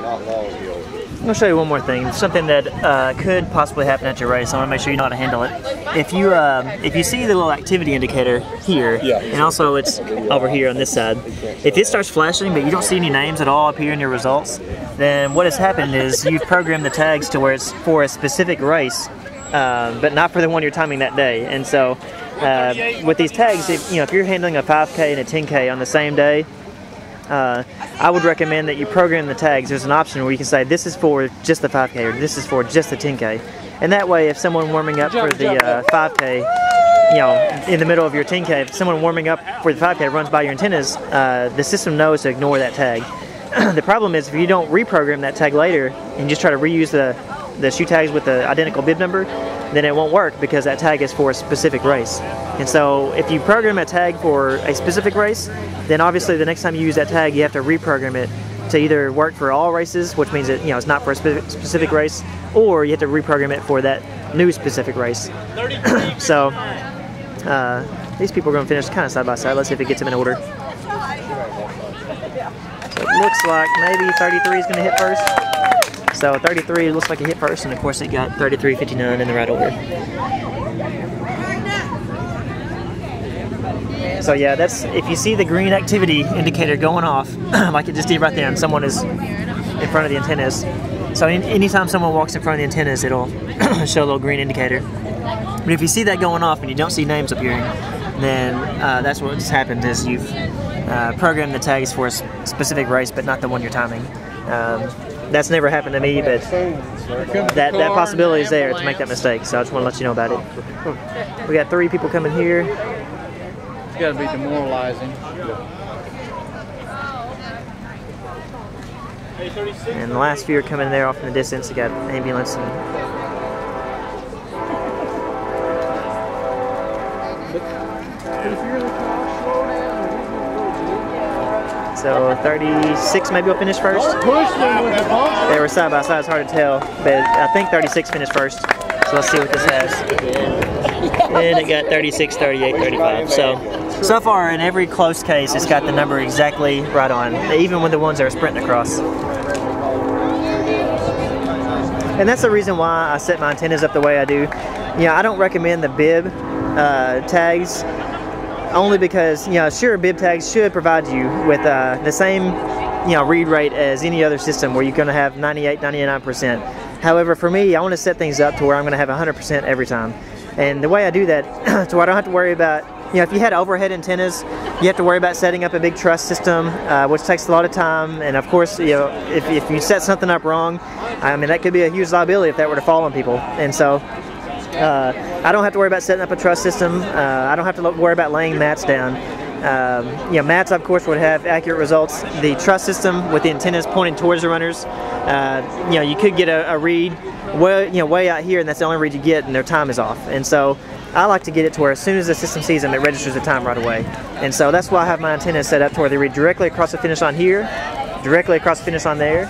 I'm going to show you one more thing, something that could possibly happen at your race. I want to make sure you know how to handle it. If you see the little activity indicator here, and also it's over here on this side, if it starts flashing but you don't see any names at all appear in your results, then what has happened is you've programmed the tags to where it's for a specific race, but not for the one you're timing that day. And so with these tags, if you're handling a 5K and a 10K on the same day, I would recommend that you program the tags. There's an option where you can say this is for just the 5K or this is for just the 10K. And that way, if someone warming up for the 5K, in the middle of your 10K, if someone warming up for the 5K runs by your antennas, the system knows to ignore that tag. The problem is if you don't reprogram that tag later and just try to reuse the shoe tags with the identical bib number, then it won't work because that tag is for a specific race. And so if you program a tag for a specific race, then obviously the next time you use that tag, you have to reprogram it to either work for all races, which means that it's not for a specific race, or you have to reprogram it for that new specific race. So these people are going to finish kind of side by side. Let's see if it gets them in order. So it looks like maybe 33 is going to hit first. So 33 looks like it hit first, and of course it got 33.59 in the right order. So yeah, that's if you see the green activity indicator going off, like it just did right there, and someone is in front of the antennas. So anytime someone walks in front of the antennas, it'll show a little green indicator. But if you see that going off and you don't see names appearing, then that's what's happened is you've programmed the tags for a specific race, but not the one you're timing. That's never happened to me, but that possibility is there to make that mistake. So I just want to let you know about it. We got 3 people coming here. It's got to be demoralizing. And the last few are coming there off in the distance. We got ambulance and. So 36 maybe will finish first. They were side by side, it's hard to tell, but I think 36 finished first. So let's see what this has. And it got 36, 38, 35. So far in every close case, it's got the number exactly right on, even with the ones that are sprinting across. And that's the reason why I set my antennas up the way I do. I don't recommend the bib tags. Only because, sure, bib tags should provide you with the same, read rate as any other system where you're going to have 98, 99%. However, for me, I want to set things up to where I'm going to have 100% every time. And the way I do that, so I don't have to worry about, if you had overhead antennas, you have to worry about setting up a big truss system, which takes a lot of time. And of course, if you set something up wrong, I mean, that could be a huge liability if that were to fall on people. And so, I don't have to worry about setting up a truss system. I don't have to worry about laying mats down. Mats, of course, would have accurate results. The truss system with the antennas pointing towards the runners, you could get a read way out here, and that's the only read you get, and their time is off. And so I like to get it to where as soon as the system sees them, it registers the time right away. And so that's why I have my antennas set up to where they read directly across the finish line here, directly across the finish line there,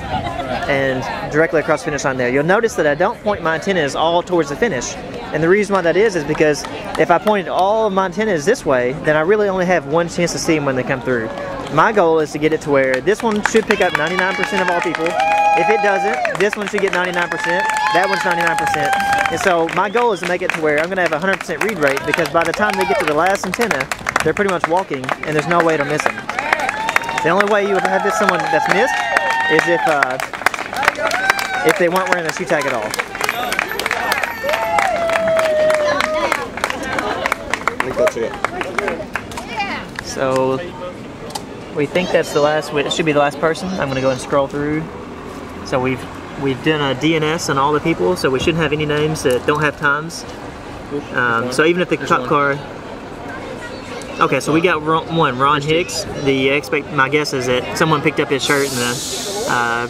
and directly across the finish line there. You'll notice that I don't point my antennas all towards the finish. And the reason why that is because if I pointed all of my antennas this way, then I really only have one chance to see them when they come through. My goal is to get it to where this one should pick up 99% of all people. If it doesn't, this one should get 99%, that one's 99%. And so my goal is to make it to where I'm going to have a 100% read rate, because by the time they get to the last antenna, they're pretty much walking, and there's no way to miss them. The only way you would have someone that's missed is if they weren't wearing a shoe tag at all. So we think that's the last. It should be the last person. I'm going to go and scroll through. So we've done a DNS on all the people, so we shouldn't have any names that don't have times. So even if the top car. Okay, so we got one, Ron Hicks. My guess is that someone picked up his shirt in the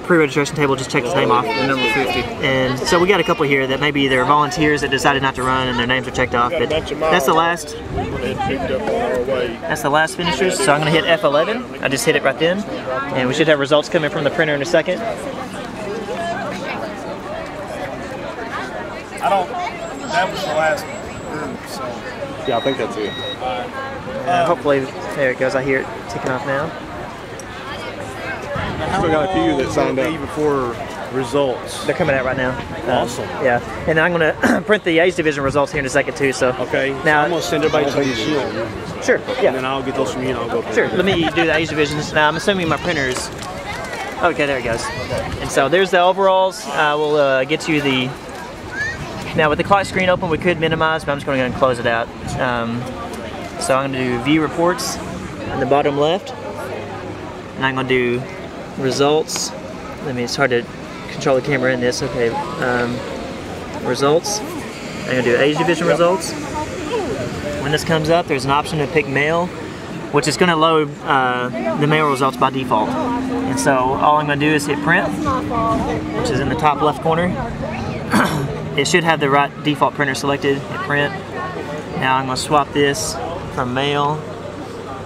pre-registration table, just checked his name off. Number 50. And so we got a couple here that maybe they're volunteers that decided not to run and their names are checked off. But that's the last. That's the last finishers. So I'm going to hit F11. I just hit it right then, and we should have results coming from the printer in a second. That was the last group, so. Yeah, I think that's it. Hopefully, there it goes. I hear it ticking off now. Still got a few that signed up. Even for results. They're coming out right now. Awesome. Yeah, and I'm going to print the age division results here in a second too. So Okay. now So I'm gonna send everybody to you. sure, And then yeah, I'll get those from you and I'll go. sure. Let me do the age divisions. Now I'm assuming my printers. Okay, there it goes. And so there's the overalls. We'll get you the. Now with the clock screen open, we could minimize, but I'm just going to go and close it out. So I'm going to do view reports in the bottom left, and I'm going to do results. It's hard to control the camera in this. Okay, results. I'm going to do age division results. When this comes up, there's an option to pick mail, which is going to load the mail results by default. And so all I'm going to do is hit print, which is in the top left corner. It should have the right default printer selected. Hit print. Now I'm going to swap this from male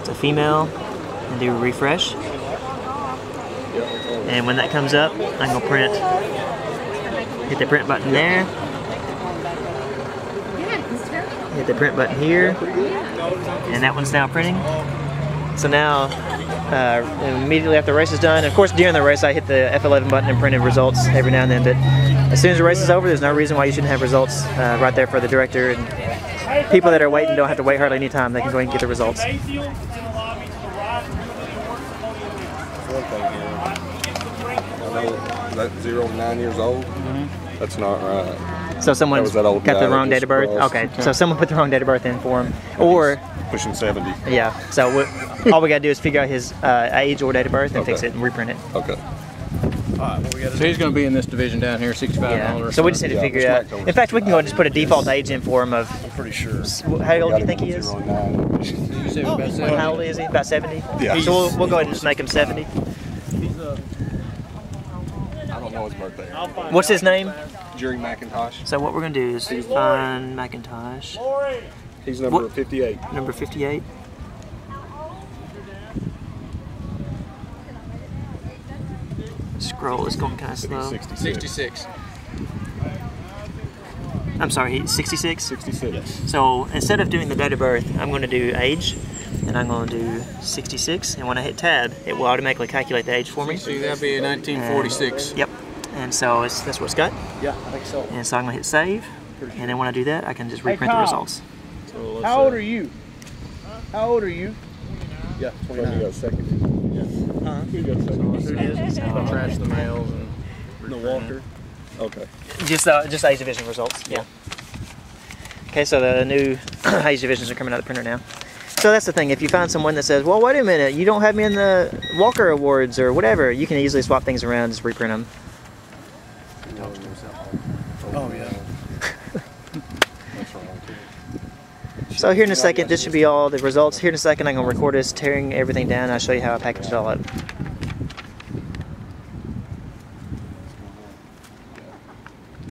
to female and do refresh. And when that comes up, I'm going to print. Hit the print button there. Hit the print button here. And that one's now printing. So now, immediately after the race is done, of course during the race I hit the F11 button and printed results every now and then, but as soon as the race is over, there's no reason why you shouldn't have results right there for the director, and people that are waiting don't have to wait hardly any time. They can go ahead and get the results. That 0 to 9 years old, that's not right. So someone That was that old got guy the that wrong date just of birth? crossed. Okay, so someone put the wrong date of birth in for him. Or, Pushing 70. yeah, so all we gotta do is figure out his age or date of birth and Okay. fix it and reprint it. Okay. So he's going to be in this division down here, 65 Yeah, dollars. so we just need to Yeah, figure the it out. smack over In fact, we can go and just put a default age in for him of, I'm pretty sure. how old do you think he is? 0 to 9. You said about 70. How old is he? About 70? Yeah. So we'll go ahead and just make him 70. I don't know his birthday. What's his name? Jerry McIntosh. So what we're going to do is find Macintosh, He's number What? 58. number 58. Scroll is going kind of slow. 66. I'm sorry, he's 66? 66. So instead of doing the date of birth, I'm going to do age, and I'm going to do 66, and when I hit tab, it will automatically calculate the age for me. See, that'd be 1946. Yep, and so that's what it's got. Yeah, I think so. And so I'm going to hit save, and then when I do that, I can just reprint the Kyle. results. So let's, How old are you? How old are you? Yeah, 29. He got second. Uh-huh. He got second. I'll trash the mails and The Walker. Okay. Just age division results, yeah. Okay, so the new age divisions are coming out of the printer now. So that's the thing, if you find someone that says, well, wait a minute, you don't have me in the Walker Awards or whatever, you can easily swap things around, just reprint them. Oh yeah. So here in a second, this should be all the results. Here in a second, I'm going to record us tearing everything down. I'll show you how I package it all up.